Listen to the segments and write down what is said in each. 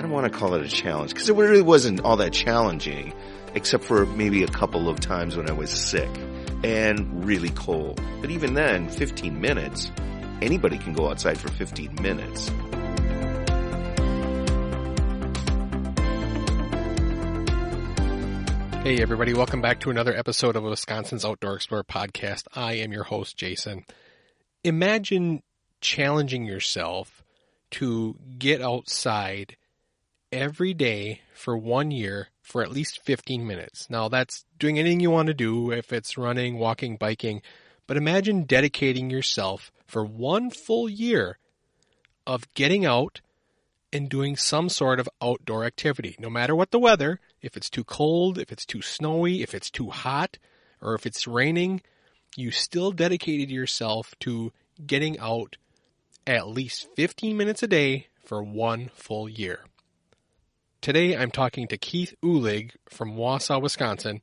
don't want to call it a challenge because it really wasn't all that challenging, except for maybe a couple of times when I was sick and really cold. But even then, 15 minutes, anybody can go outside for 15 minutes. Hey everybody, welcome back to another episode of Wisconsin's Outdoor Explorer podcast. I am your host, Jason. Imagine challenging yourself to get outside every day for 1 year for at least 15 minutes. Now that's doing anything you want to do, if it's running, walking, biking, but imagine dedicating yourself for 1 full year of getting out and doing some sort of outdoor activity, no matter what the weather. If it's too cold, if it's too snowy, if it's too hot, or if it's raining, you still dedicated yourself to getting out at least 15 minutes a day for 1 full year. Today I'm talking to Keith Uhlig from Wausau, Wisconsin,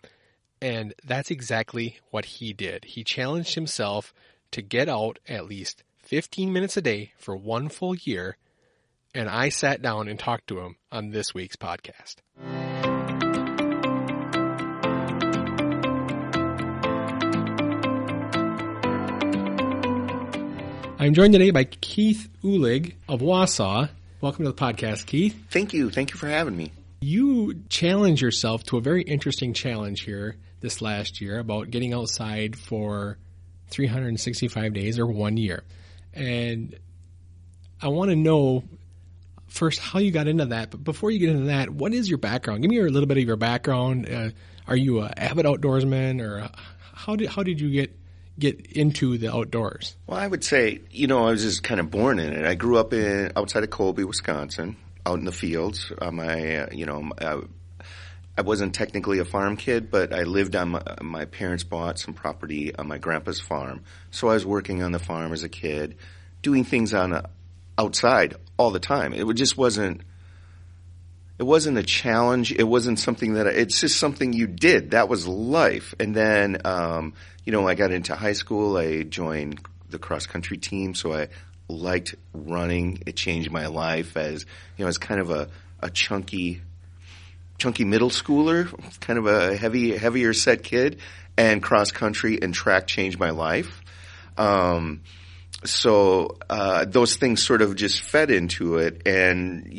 and that's exactly what he did. He challenged himself to get out at least 15 minutes a day for 1 full year, and I sat down and talked to him on this week's podcast. I'm joined today by Keith Uhlig of Wausau. Welcome to the podcast, Keith. Thank you. Thank you for having me. You challenged yourself to a very interesting challenge here this last year about getting outside for 365 days or 1 year. And I want to know first how you got into that. But before you get into that, what is your background? Give me a little bit of your background. Are you an avid outdoorsman, or how did you get into the outdoors? Well, I would say, I was just kind of born in it. I grew up outside of Colby, Wisconsin, out in the fields. I wasn't technically a farm kid, but I lived on my parents bought some property on my grandpa's farm. So I was working on the farm as a kid, doing things outside all the time. It wasn't a challenge. It wasn't something it's just something you did. That was life. And then, I got into high school. I joined the cross-country team, so I liked running. It changed my life as kind of a chunky middle schooler, kind of a heavier set kid, and cross-country and track changed my life. So those things sort of just fed into it, and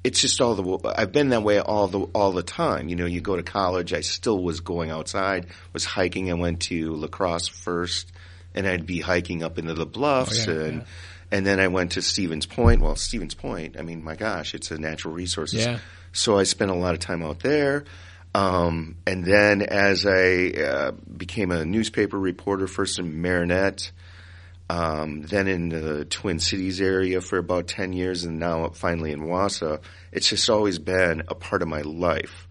it's just I've been that way all the time. You go to college, I still was going outside, was hiking. I went to La Crosse first, and I'd be hiking up into the bluffs, and then I went to Stevens Point. Well, Stevens Point, I mean, my gosh, it's a natural resources. Yeah. So I spent a lot of time out there. And then as I became a newspaper reporter, first in Marinette, then in the Twin Cities area for about 10 years, and now finally in Wausau. It's just always been a part of my life.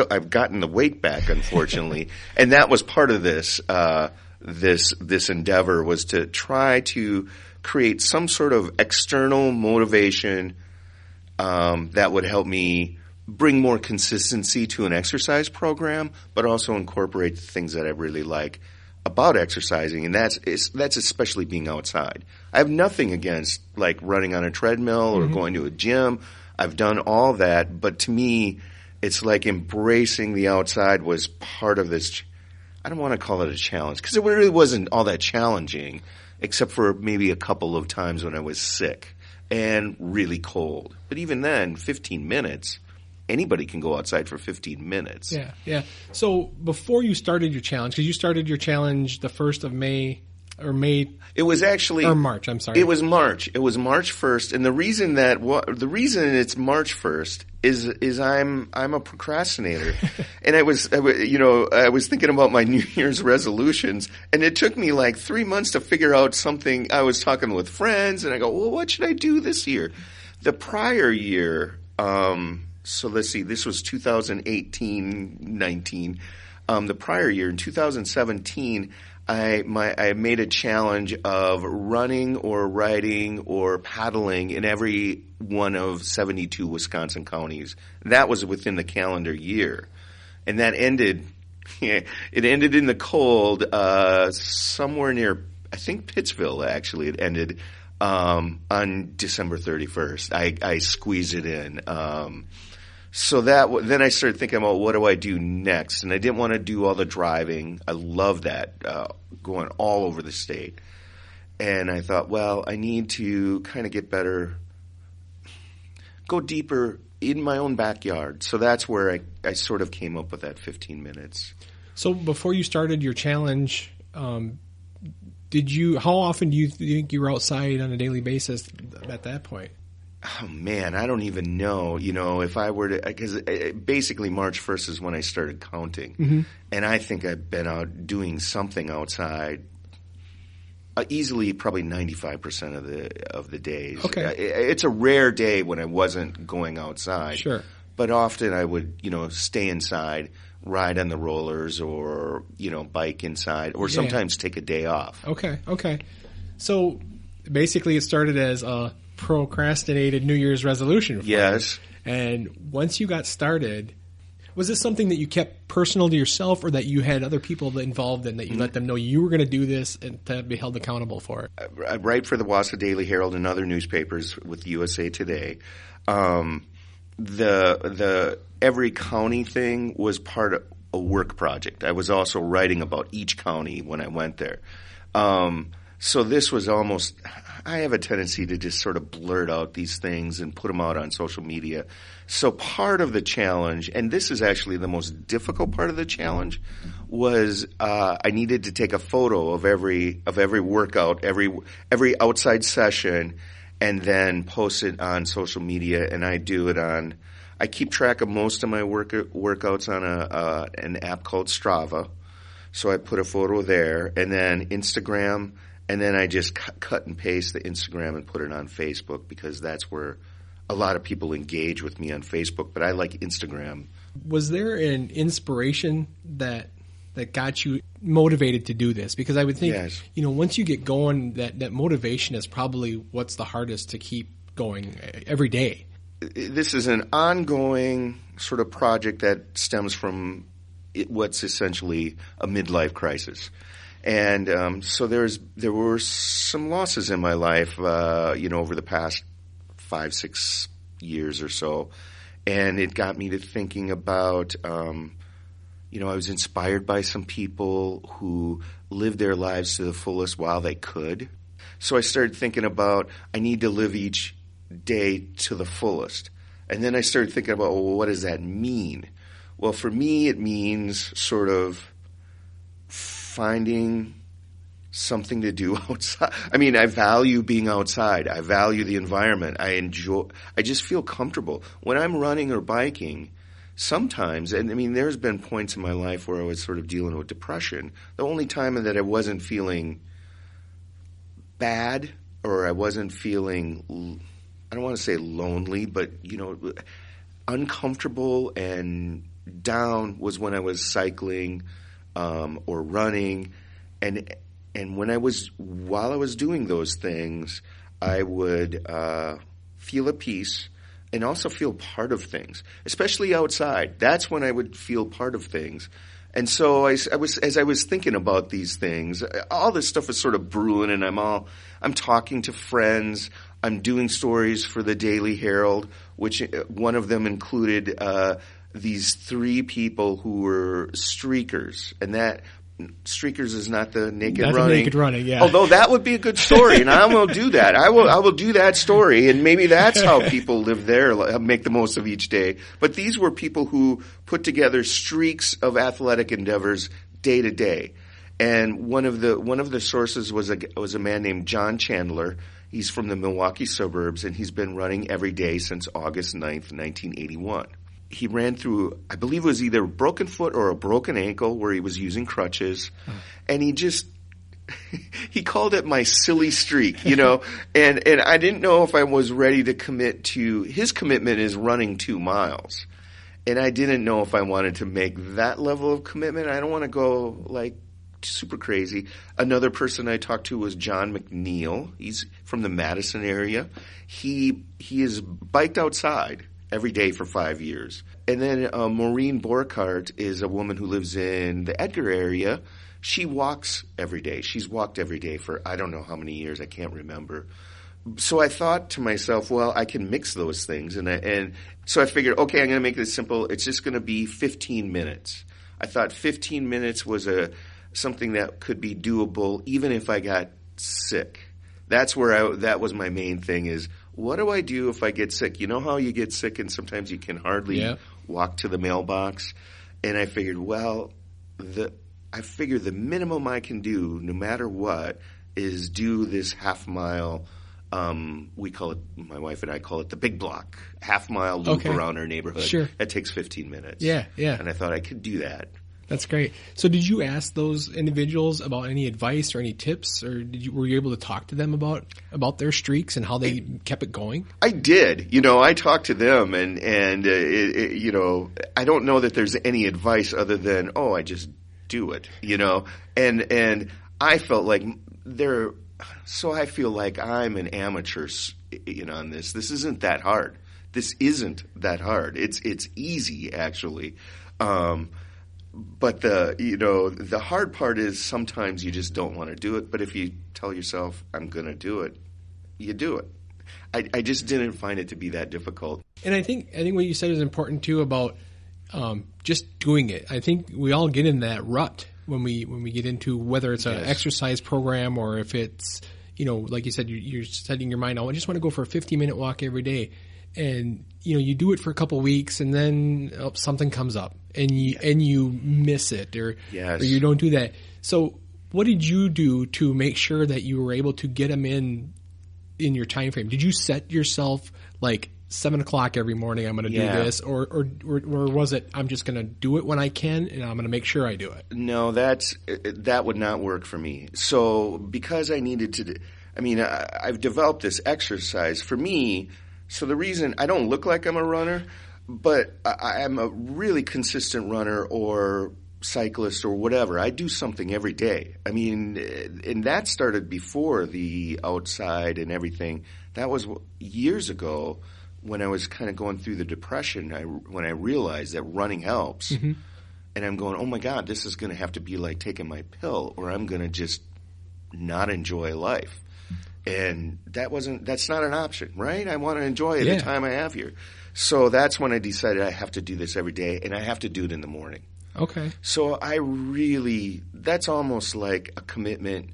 I've gotten the weight back, unfortunately, and that was part of this endeavor, was to try to create some sort of external motivation that would help me bring more consistency to an exercise program, but also incorporate the things that I really like about exercising, and that's especially being outside. I have nothing against like running on a treadmill or going to a gym. I've done all that, but to me, it's like embracing the outside was part of this. I don't want to call it a challenge because it really wasn't all that challenging, except for maybe a couple of times when I was sick and really cold. But even then, 15 minutes. Anybody can go outside for 15 minutes. Yeah. So before you started your challenge, because you started your challenge the 1st of May, or May. It was actually. Or March, I'm sorry. It was March. It was March 1st. And the reason it's March 1st is I'm a procrastinator. And I was thinking about my New Year's resolutions, and it took me like 3 months to figure out something. I was talking with friends, and I go, well, what should I do this year? The prior year, so let's see, this was 2018-19. The prior year, in 2017, I made a challenge of running or riding or paddling in every one of 72 Wisconsin counties. That was within the calendar year. And that ended, it ended in the cold, somewhere near, I think Pittsville actually, it ended. on December 31st. I squeeze it in. So then I started thinking about what do I do next, and I didn't want to do all the driving. I love that, going all over the state. And I thought, well, I need to kind of get better, go deeper in my own backyard. So that's where I sort of came up with that 15 minutes. So before you started your challenge, how often do you think you were outside on a daily basis at that point? Oh, man, I don't even know, if I were to, because basically March 1st is when I started counting. Mm-hmm. And I think I've been out doing something outside easily probably 95% of the days. Okay. It's a rare day when I wasn't going outside. Sure. But often I would, stay inside, ride on the rollers or, bike inside or sometimes take a day off. Okay. So basically it started as a procrastinated New Year's resolution for Yes. you. And once you got started, was this something that you kept personal to yourself or that you had other people involved in that you let them know you were going to do this and to be held accountable for it? I write for the Wausau Daily Herald and other newspapers with USA Today. The every county thing was part of a work project. I was also writing about each county when I went there. So this was almost, I have a tendency to just sort of blurt out these things and put them out on social media. So part of the challenge, and this is actually the most difficult part of the challenge, was I needed to take a photo of every workout, every outside session, and then post it on social media. And I keep track of most of my workouts on an app called Strava. So I put a photo there, and then Instagram. And then I just cut and paste the Instagram and put it on Facebook because that's where a lot of people engage with me on Facebook. But I like Instagram. Was there an inspiration that got you motivated to do this? Because I would think, yes. Once you get going, that motivation is probably what's the hardest to keep going every day. This is an ongoing sort of project that stems from what's essentially a midlife crisis. And so there were some losses in my life, over the past 5-6 years or so, and it got me to thinking about, I was inspired by some people who lived their lives to the fullest while they could. So I started thinking about I need to live each day to the fullest, and then I started thinking about, well, what does that mean? Well, for me, it means sort of finding something to do outside. I mean, I value being outside. I value the environment. I just feel comfortable. When I'm running or biking, sometimes, and I mean, there's been points in my life where I was sort of dealing with depression. The only time that I wasn't feeling bad or I wasn't feeling, I don't want to say lonely, but, uncomfortable and down was when I was cycling or running, and while I was doing those things, I would feel at peace and also feel part of things, especially outside. That's when I would feel part of things. And so as I was thinking about these things, all this stuff was sort of brewing, and I'm talking to friends. I'm doing stories for the Daily Herald, which one of them included these 3 people who were streakers, and that streakers is not the naked running. That's naked running, yeah. Although that would be a good story, and I will do that. I will do that story, and maybe that's how people live there, make the most of each day. But these were people who put together streaks of athletic endeavors day to day. And one of the sources was a man named John Chandler. He's from the Milwaukee suburbs, and he's been running every day since August 9th, 1981. He ran through, I believe it was either a broken foot or a broken ankle where he was using crutches. And he called it my silly streak, and I didn't know if I was ready to commit to, his commitment is running 2 miles. And I didn't know if I wanted to make that level of commitment. I don't want to go like super crazy. Another person I talked to was John McNeil. He's from the Madison area. He has biked outside every day for 5 years. And then Maureen Borkart is a woman who lives in the Edgar area. She walks every day. She's walked every day for I don't know how many years. I can't remember. so I thought to myself, well, I can mix those things. And so I figured, okay, I'm going to make this simple. It's just going to be 15 minutes. I thought 15 minutes was something that could be doable even if I got sick. That's where that was my main thing is, what do I do if I get sick? You know how you get sick and sometimes you can hardly walk to the mailbox? And I figured, well, the minimum I can do, no matter what, is do this half-mile, we call it, my wife and I call it the big block, half-mile loop around our neighborhood. Sure. That takes 15 minutes. Yeah. And I thought I could do that. That's great. So did you ask those individuals about any advice or any tips, or were you able to talk to them about their streaks and how they kept it going? I did. I talked to them and I don't know that there's any advice other than, I just do it, and I felt like so I feel like I'm an amateur, on this. This isn't that hard. It's easy actually. But the hard part is sometimes you just don't want to do it. But if you tell yourself, I'm going to do it, you do it. I just didn't find it to be that difficult. And I think what you said is important too about just doing it. I think we all get in that rut when we get into whether it's an exercise program or if it's, like you said, you're setting your mind, I just want to go for a 15-minute walk every day. And, you do it for a couple of weeks and then something comes up and you miss it or you don't do that. So what did you do to make sure that you were able to get them in your time frame? Did you set yourself like 7:00 every morning, I'm going to do this, or was it, I'm just going to do it when I can and I'm going to make sure I do it? No, that would not work for me. So because I needed to, I've developed this exercise for me. So the reason I don't look like I'm a runner, but I'm a really consistent runner or cyclist or whatever. I do something every day. And that started before the outside and everything. That was years ago when I was kind of going through the depression, when I realized that running helps. Mm-hmm. And I'm going, oh my God, this is going to have to be like taking my pill or I'm going to just not enjoy life. And that's not an option, right? I want to enjoy the time I have here. So that's when I decided I have to do this every day and I have to do it in the morning. Okay. So that's almost like a commitment.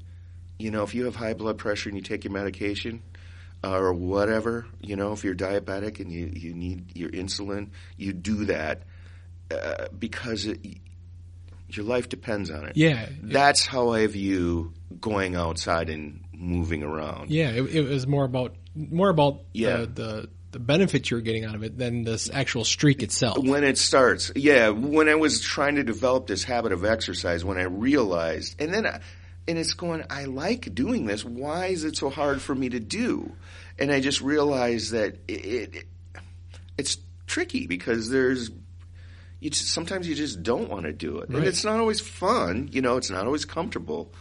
If you have high blood pressure and you take your medication or whatever, if you're diabetic and you need your insulin, you do that because your life depends on it. Yeah. That's how I view going outside and moving around. Yeah, it was more about the benefits you're getting out of it than this actual streak itself. When it starts, when I was trying to develop this habit of exercise, when I realized, and it's going, I like doing this. Why is it so hard for me to do? And I just realized that it's tricky because sometimes you just don't want to do it, right. And it's not always fun. It's not always comfortable.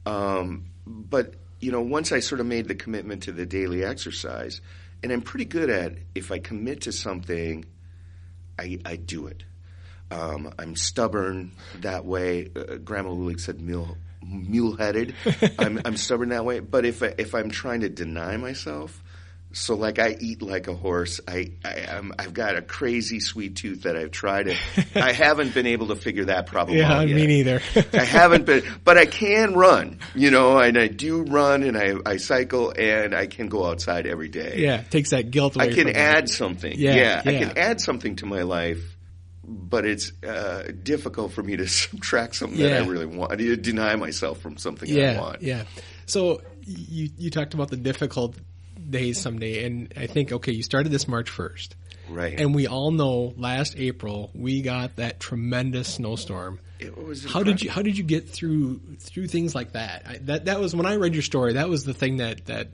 But once I sort of made the commitment to the daily exercise, and I'm pretty good at if I commit to something, I do it. I'm stubborn that way. Grandma Uhlig said mule-headed. I'm stubborn that way. But if I'm trying to deny myself, so like I eat like a horse. I've got a crazy sweet tooth that I've tried to. I haven't been able to figure that problem out yet. Me neither. I haven't been, but I can run. And I do run and I cycle and I can go outside every day. Yeah, it takes that guilt away. I can add something. I can add something to my life, but it's difficult for me to subtract something that I really want. I need to deny myself from something I want. Yeah. So you talked about the difficult days someday, and I think, okay, you started this March 1st. Right. And we all know last April we got that tremendous snowstorm. It was how did you get through things like that? That was when I read your story, that was the thing that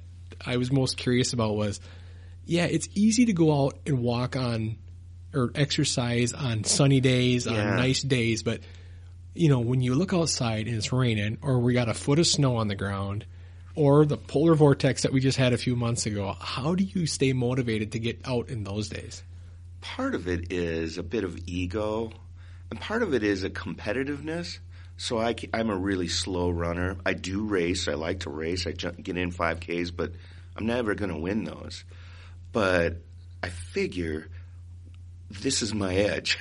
I was most curious about was, it's easy to go out and walk on or exercise on sunny days, on nice days, but when you look outside and it's raining or we got a foot of snow on the ground, or the polar vortex that we just had a few months ago, how do you stay motivated to get out in those days? Part of it is a bit of ego, and part of it is a competitiveness. So I'm a really slow runner. I do race. I like to race. I get in 5Ks, but I'm never going to win those. But I figure this is my edge.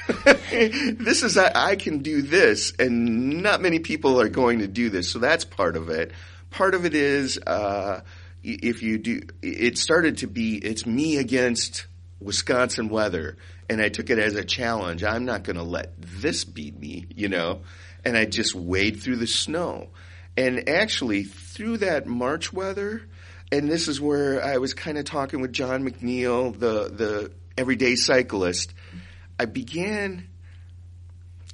This is, I can do this, and not many people are going to do this. So that's part of it. Part of it is, if you do, it started to be, it's me against Wisconsin weather. And I took it as a challenge. I'm not going to let this beat me, you know. And I just wade through the snow. And actually, through that March weather, and this is where I was kind of talking with John McNeil, the everyday cyclist, I began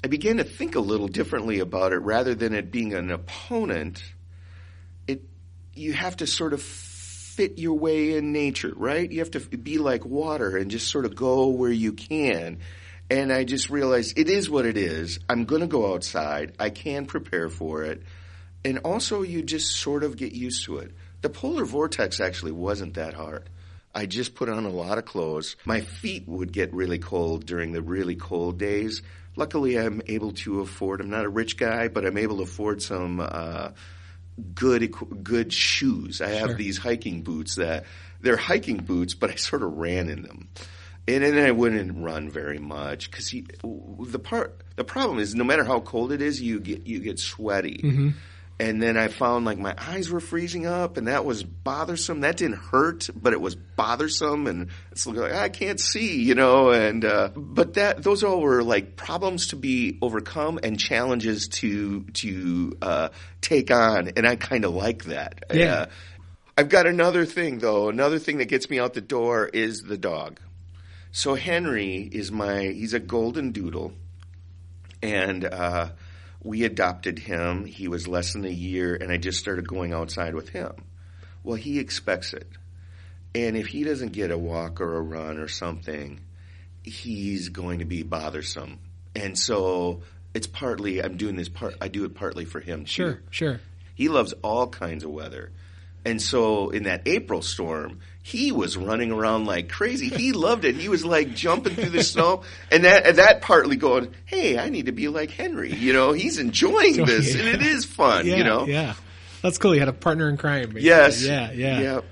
to think a little differently about it. Rather than it being an opponent, you have to sort of fit your way in nature, right? You have to be like water and just sort of go where you can. And I just realized it is what it is. I'm going to go outside. I can prepare for it. And also you just sort of get used to it. The polar vortex actually wasn't that hard. I just put on a lot of clothes. My feet would get really cold during the really cold days. Luckily, I'm able to afford, I'm not a rich guy, but I'm able to afford some good shoes. I have these hiking boots that, they're hiking boots, but I sort of ran in them. And then I wouldn't run very much because the problem is no matter how cold it is, you get sweaty. Mm-hmm. And then I found like my eyes were freezing up, and that was bothersome. That didn't hurt, but it was bothersome, and it's like I can't see, you know. And but those all were like problems to be overcome and challenges to take on, and I kind of like that. Yeah. I've got another thing though. Another thing that gets me out the door is the dog. So Henry is he's a golden doodle, and we adopted him. He was less than a year, and I just started going outside with him. Well, he expects it. And if he doesn't get a walk or a run or something, he's going to be bothersome. And so it's partly, I do it partly for him too. Sure. He loves all kinds of weather. And so in that April storm, he was running around like crazy. He loved it. He was like jumping through the snow, and that partly going, hey, I need to be like Henry. You know, he's enjoying this, and it is fun. Yeah, you know, yeah, that's cool. You had a partner in crime. Basically. Yes, yeah. Yep.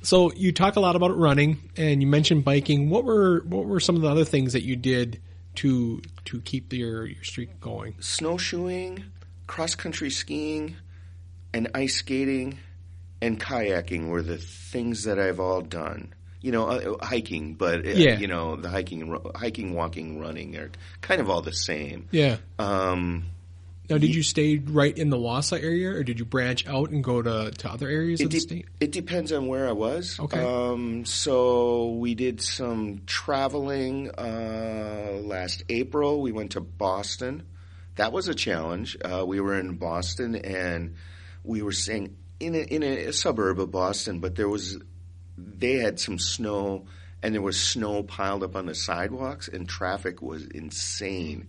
So you talk a lot about running, and you mentioned biking. What were some of the other things that you did to keep your streak going? Snowshoeing, cross country skiing, and ice skating. And kayaking were the things that I've all done. You know, hiking, but you know, the hiking, walking, running are kind of all the same. Yeah. Now, did you stay right in the Wausau area, or did you branch out and go to other areas of the state? It depends on where I was. Okay. So we did some traveling last April. We went to Boston. That was a challenge. We were in Boston, and we were staying in a suburb of Boston, but they had some snow, and there was snow piled up on the sidewalks, and traffic was insane.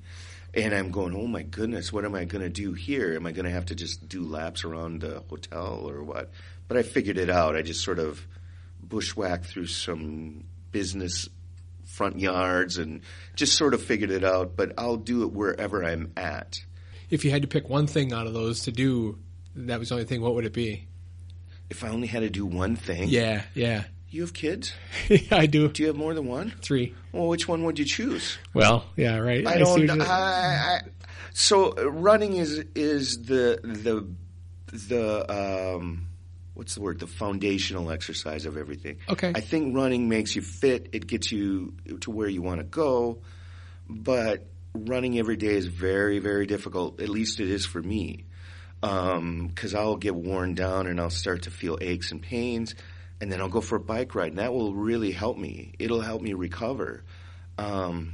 And I'm going, oh my goodness, what am I going to do here? Am I going to have to just do laps around the hotel or what? But I figured it out. I just sort of bushwhacked through some business front yards and just sort of figured it out. But I'll do it wherever I'm at. If you had to pick one thing out of those to do, that was the only thing, what would it be? If I only had to do one thing? Yeah. You have kids? I do. Do you have more than one? 3. Well, which one would you choose? Well, yeah, right. So running is the what's the word? The foundational exercise of everything. Okay. I think running makes you fit. It gets you to where you want to go. But running every day is very, very difficult. At least it is for me. Because I'll get worn down and I'll start to feel aches and pains, and then I'll go for a bike ride, and that will really help me. It'll help me recover. Do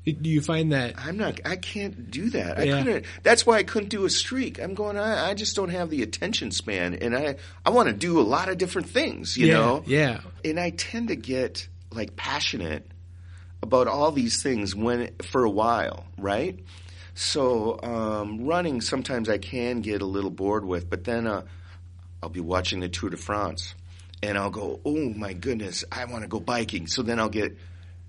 you find that I can't do that. Yeah. I couldn't. That's why I couldn't do a streak. I'm going, I just don't have the attention span, and I want to do a lot of different things, you know? Yeah. And I tend to get like passionate about all these things for a while, right? So running, sometimes I can get a little bored with, but then I'll be watching the Tour de France, and I'll go, oh my goodness, I want to go biking. So then I'll get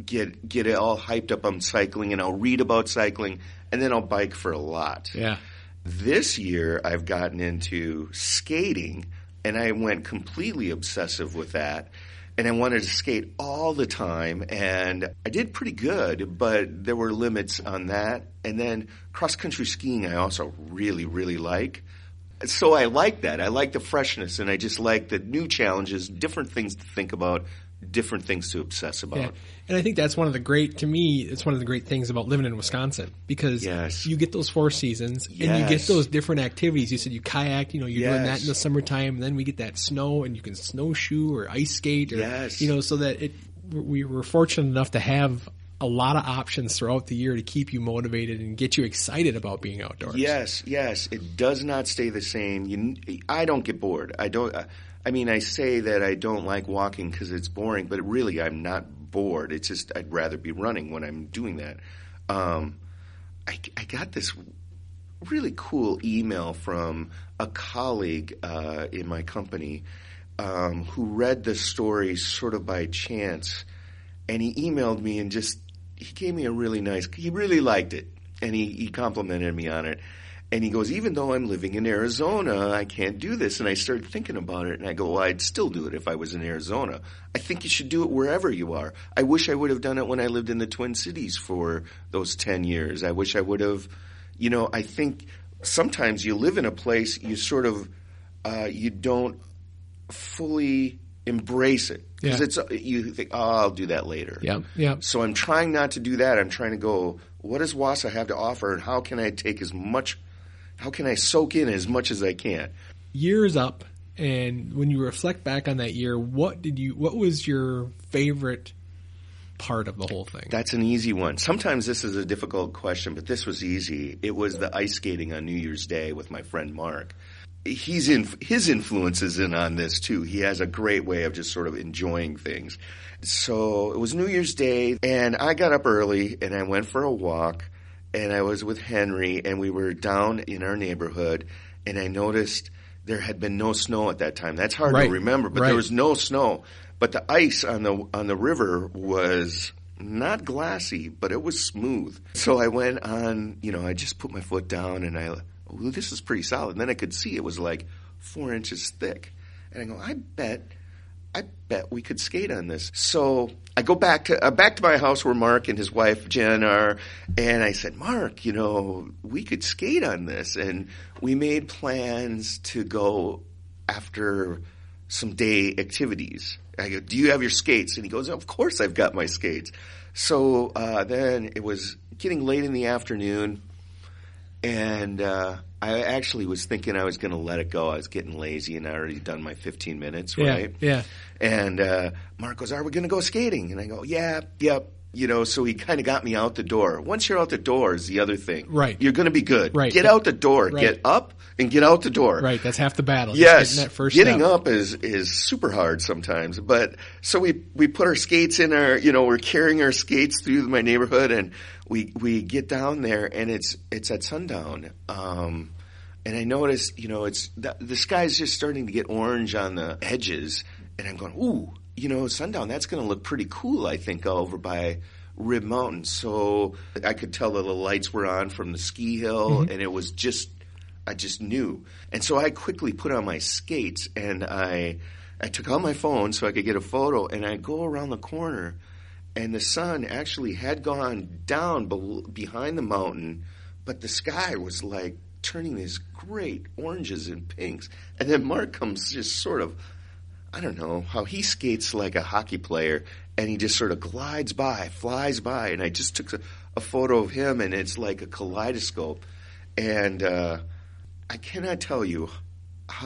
it all hyped up on cycling, and I'll read about cycling, and then I'll bike for a lot. Yeah. This year I've gotten into skating And I went completely obsessive with that. And I wanted to skate all the time, and I did pretty good, but there were limits on that. And then cross-country skiing I also really, really like. So I like that. I like the freshness, and I just like the new challenges, different things to think about, different things to obsess about. Yeah. And I think that's one of the great things about living in Wisconsin, because you get those 4 seasons and you get those different activities. You said you kayak, you're doing that in the summertime, and then we get that snow and you can snowshoe or ice skate or, so that we were fortunate enough to have a lot of options throughout the year to keep you motivated and get you excited about being outdoors. Yes. It does not stay the same. I don't get bored. I say that I don't like walking because it's boring, but really I'm not bored. It's just I'd rather be running when I'm doing that. I got this really cool email from a colleague in my company who read the story sort of by chance, and he emailed me and he gave me he really liked it, and he complimented me on it. And he goes, even though I'm living in Arizona, I can't do this. And I started thinking about it, and I go, well, I'd still do it if I was in Arizona. I think you should do it wherever you are. I wish I would have done it when I lived in the Twin Cities for those 10 years. I wish I would have, I think sometimes you live in a place, you sort of, you don't fully embrace it. Because you think, I'll do that later. Yeah. So I'm trying not to do that. I'm trying to go, what does Wausau have to offer, and how can I soak in as much as I can? Year is up, and when you reflect back on that year, what was your favorite part of the whole thing? That's an easy one. Sometimes this is a difficult question, but this was easy. It was the ice skating on New Year's Day with my friend Mark. His influence is in on this too. He has a great way of just sort of enjoying things. So it was New Year's Day, and I got up early, and I went for a walk, and I was with Henry, and we were down in our neighborhood, and I noticed there had been no snow at that time. That's hard to remember, but there was no snow. But the ice on the river was not glassy, but it was smooth. So I went on, I just put my foot down, and this is pretty solid. And then I could see it was like 4 inches thick. And I go, I bet we could skate on this. So I go back to my house where Mark and his wife Jen are, and I said, Mark, we could skate on this. And we made plans to go after some day activities. I go, do you have your skates? And he goes, of course I've got my skates. So then it was getting late in the afternoon, and I actually was thinking I was going to let it go. I was getting lazy, and I already done my 15 minutes, right? Yeah. And Mark goes, are we going to go skating? And I go, yep. So he kind of got me out the door. Once you're out the door is the other thing. Right. You're going to be good. Right. Get out the door. Right. Get up and get out the door. Right. That's half the battle. Yes. Getting up is super hard sometimes. But so we put our skates in our, we're carrying our skates through my neighborhood, and we get down there, and it's at sundown. And I noticed, the sky's just starting to get orange on the edges, and I'm going, ooh, sundown, that's going to look pretty cool, I think, over by Rib Mountain. So I could tell that the lights were on from the ski hill, and it was I just knew. And so I quickly put on my skates, and I took out my phone so I could get a photo, and I go around the corner, and the sun actually had gone down behind the mountain, but the sky was like turning these great oranges and pinks. And then Mark comes just sort of, I don't know how he skates like a hockey player, and he just sort of glides by, flies by, and I just took a photo of him, and it's like a kaleidoscope. And I cannot tell you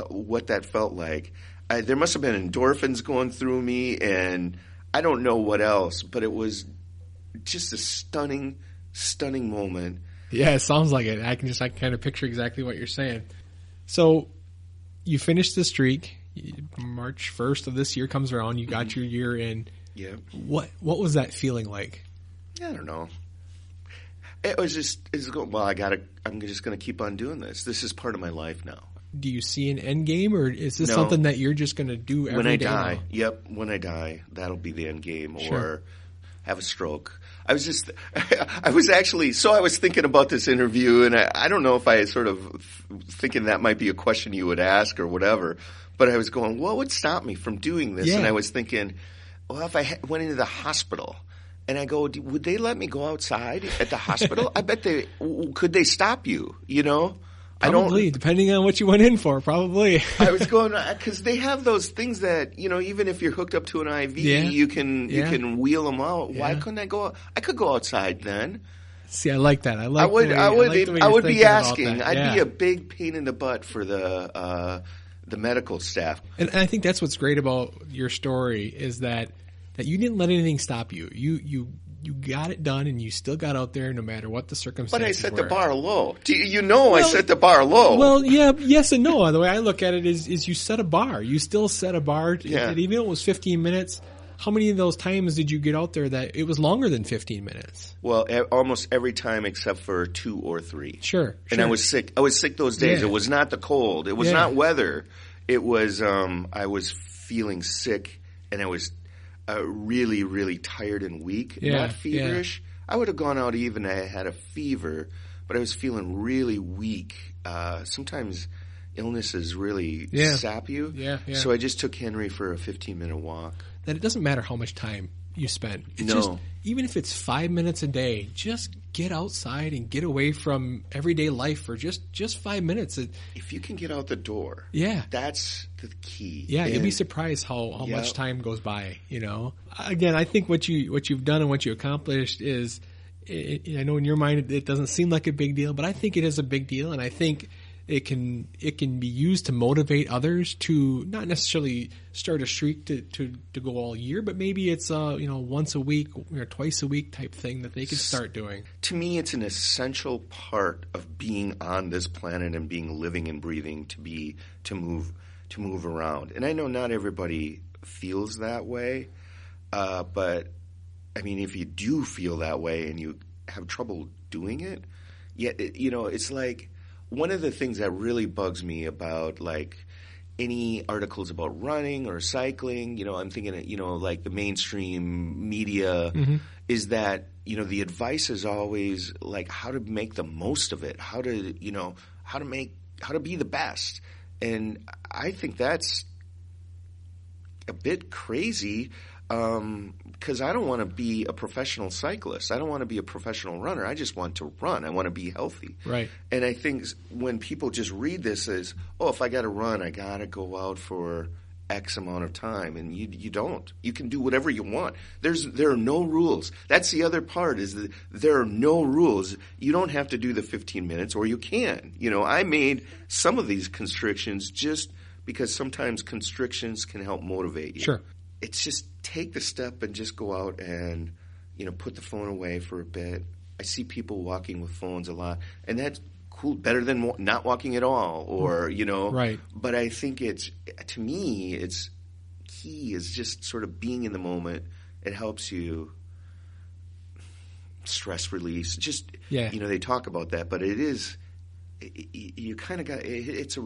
what that felt like. There must have been endorphins going through me, and I don't know what else, but it was just a stunning moment. Yeah, it sounds like it. I can kind of picture exactly what you're saying. So you finished the streak. March 1st of this year comes around. You got your year in. Yeah. What was that feeling like? I don't know. It was I'm just going to keep on doing this. This is part of my life now. Do you see an end game, or is this something that you're just going to do every day? When I die. Yep, when I die, that'll be the end game. Sure. Or have a stroke. I was just, I was thinking about this interview, and I don't know if I sort of thinking that might be a question you would ask or whatever, but I was going, what would stop me from doing this? Yeah. And I was thinking, well, if I went into the hospital and I go, would they let me go outside at the hospital? I bet could they stop you, you know? Probably, depending on what you went in for, probably. I was going, because they have those things that, you know, even if you're hooked up to an IV, you can wheel them out. Why couldn't I go? I could go outside then. See, I like that. I would be asking. I'd be a big pain in the butt for the medical staff. And I think that's what's great about your story is that you didn't let anything stop you. You got it done, and you still got out there no matter what the circumstances were. But I set the bar low. I set the bar low. Well, yeah, yes and no. The way I look at it is you set a bar. You still set a bar. Yeah. And even though it was 15 minutes, how many of those times did you get out there that it was longer than 15 minutes? Well, almost every time except for 2 or 3. Sure. And I was sick. I was sick those days. Yeah. It was not the cold. It was not weather. It was I was feeling sick, and I was really, really tired and weak, not feverish. I would have gone out even if I had a fever, but I was feeling really weak. Sometimes illnesses really sap you. Yeah. So I just took Henry for a 15-minute walk. That it doesn't matter how much time you spend. It's No. just, even if it's 5 minutes a day, just get outside and get away from everyday life for just 5 minutes. If you can get out the door, that's the key. Yeah, you'll be surprised how much time goes by, you know. Again, I think what you've done and what you accomplished is, I know in your mind it doesn't seem like a big deal, but I think it is a big deal, and I think it can be used to motivate others to not necessarily start a streak to go all year, but maybe it's once a week or twice a week type thing that they can start doing. To me, it's an essential part of being on this planet and being living and breathing to move around. And I know not everybody feels that way, but I mean, if you do feel that way and you have trouble doing it, it's like. One of the things that really bugs me about like any articles about running or cycling, I'm thinking, like the mainstream media is that, the advice is always like how to make the most of it, how to be the best. And I think that's a bit crazy. Because I don't want to be a professional cyclist. I don't want to be a professional runner. I just want to run. I want to be healthy. Right. And I think when people just read this as, if I got to run, I got to go out for X amount of time. And you don't. You can do whatever you want. There are no rules. That's the other part is that there are no rules. You don't have to do the 15 minutes or you can. I made some of these constrictions just because sometimes constrictions can help motivate you. Sure. It's just take the step and just go out and, put the phone away for a bit. I see people walking with phones a lot, and that's cool, better than not walking at all or, Right. But I think to me, it's key is just sort of being in the moment. It helps you stress release. Just, they talk about that, but you kind of got, it hits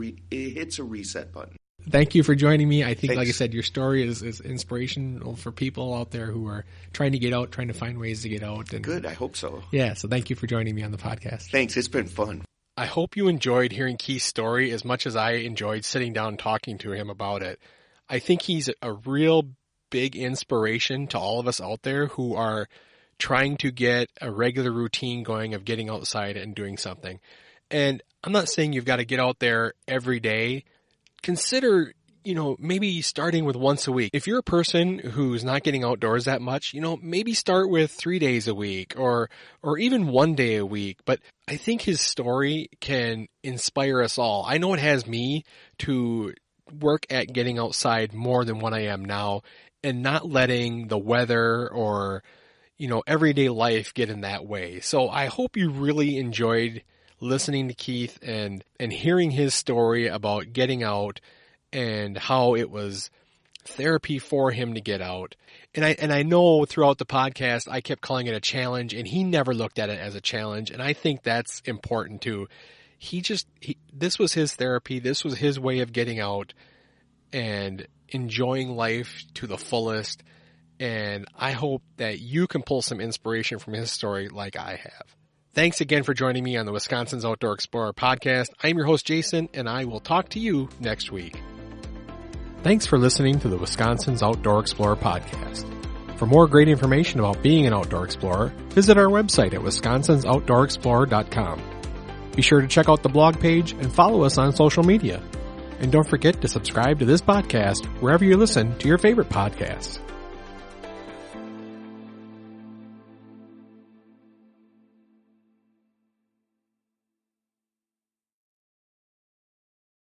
a reset button. Thank you for joining me. I think, Thanks. like I said, your story is inspirational for people out there who are trying to get out, trying to find ways to get out. And Good. I hope so. Yeah, so thank you for joining me on the podcast. Thanks. It's been fun. I hope you enjoyed hearing Keith's story as much as I enjoyed sitting down and talking to him about it. I think he's a real big inspiration to all of us out there who are trying to get a regular routine going of getting outside and doing something. And I'm not saying you've got to get out there every day. Consider, maybe starting with once a week. If you're a person who's not getting outdoors that much, maybe start with 3 days a week or even 1 day a week. But I think his story can inspire us all. I know it has me to work at getting outside more than what I am now and not letting the weather or, everyday life get in that way. So I hope you really enjoyed listening to Keith and hearing his story about getting out and how it was therapy for him to get out. And I know throughout the podcast I kept calling it a challenge, and he never looked at it as a challenge, and I think that's important too. This was his therapy, this was his way of getting out and enjoying life to the fullest and I hope that you can pull some inspiration from his story like I have. Thanks again for joining me on the Wisconsin's Outdoor Explorer podcast. I'm your host, Jason, and I will talk to you next week. Thanks for listening to the Wisconsin's Outdoor Explorer podcast. For more great information about being an outdoor explorer, visit our website at wisconsinsoutdoorexplorer.com. Be sure to check out the blog page and follow us on social media. And don't forget to subscribe to this podcast wherever you listen to your favorite podcasts.